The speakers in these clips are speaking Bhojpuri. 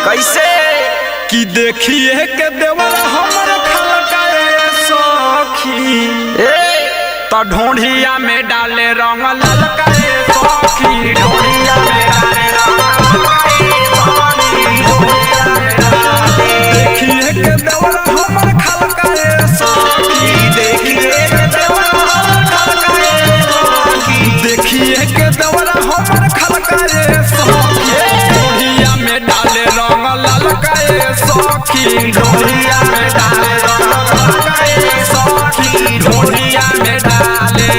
कैसे कि देखिए के देवर हमर खलकाए सखी तो ढोढ़िया में डाले रंग ललकाए सखी ढोलिया में डाले देखिए के देवर हमर खलकाए सखी देखिए के देवर हमर खलकाए सखी देखिए के देवर हमर खलकाए सखी ढोढ़िया में डाले रंग ललकाए सखी ढोलिया में डाले रंग ललकाए सखी ढोलिया में डाले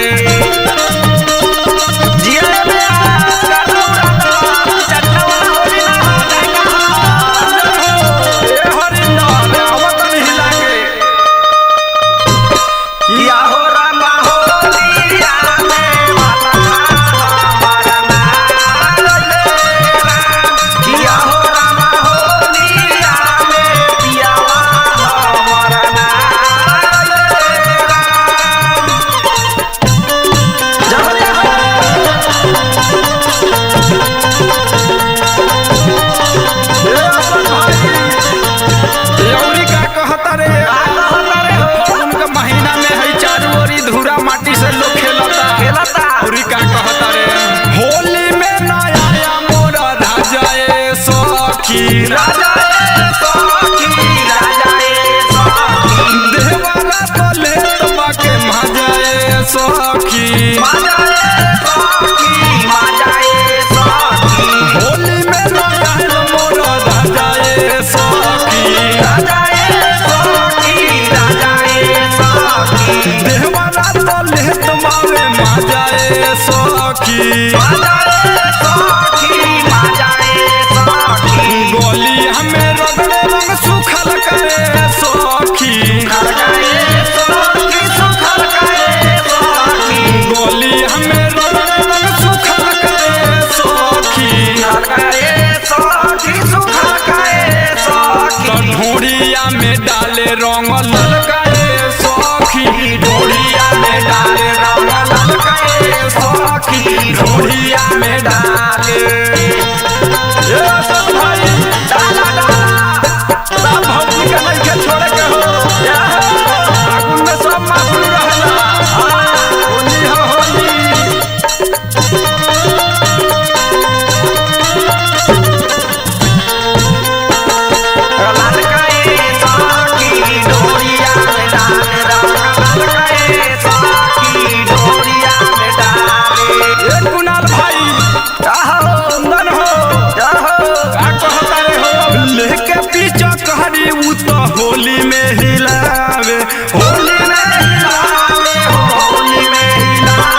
माटी से लोग खेलता और का कहता रे होली में नया मोरा राजाए सखी देवारा बोले तबा के मजाए सखी होली में नया मोरा राजाए सखी देवारा बोले तुम्हारे मजाए सखी गोली हमें रगड़े रंग सुखल करे सखी गोली हमें रगड़े रंग सुखल करे सखी तो ढोढ़िया में डाले रंग ललकाए सखी ढोढ़िया में डाले रंग ललकाए सखी ढोढ़िया में डाले सब भाई डाला सब भौजी के नहीं के छोड़े के हो आगुन में सब माफी रहला होली हो होली कुणाल भाई नंदन हो का कहता रे हो लेके पीछा कहरी उ तो होली में हिलावे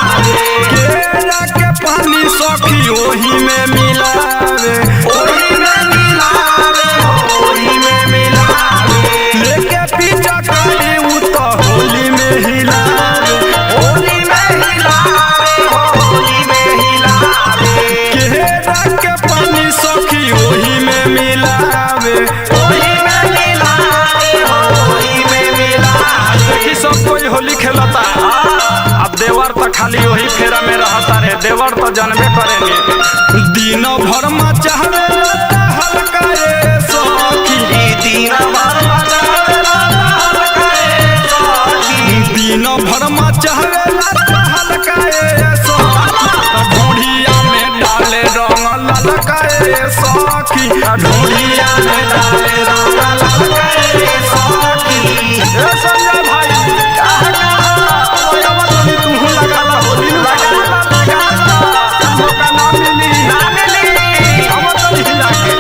केरा के पानी सखी ओही में मिलावे लेके पीछा कहरी उ तो होली में हिलावे केरा के पानी सखी ओही में मिलावे देखी सब कोई होली खेलता अब देवर तो खाली वही फेरा में रहता रे देवर तो जानबे करेंगे दिन भर मचावे हल्काए सखी दिन भर मचावे हल्काए सखी ढोढ़िया में डाले रंग ललकाए सखी ढोढ़िया में डाले रंग ललकाए सखी संजय भाई तू लगाला होली लगाला मौका ना मिली हम तो हिला के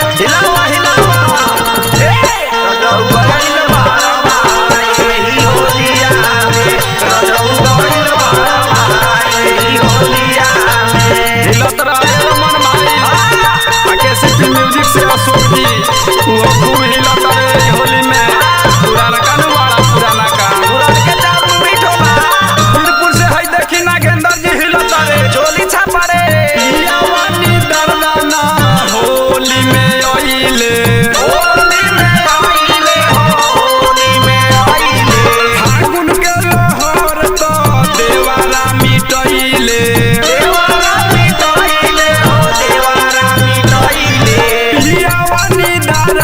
हिलत रहे मन भाई कैसे म्यूजिक से अशोक जी वो खूब हिलत रहे होली में पुराना का वीरपुर से है देखी नागेंद्र जी हिलत रहे चोली छापा रे यावानी दरदाना होली में ओइले फागुन के लहर तो देवारा मिटैले यावानी दर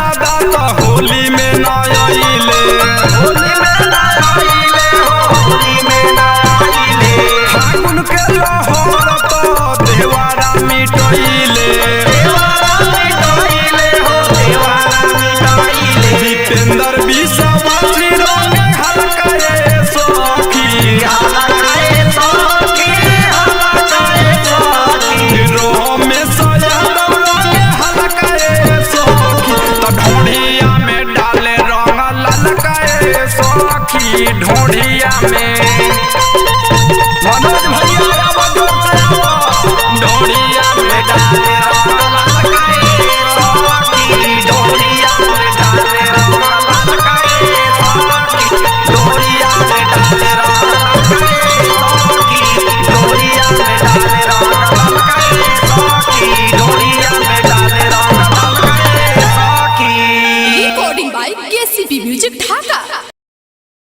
ढोलिया में डाले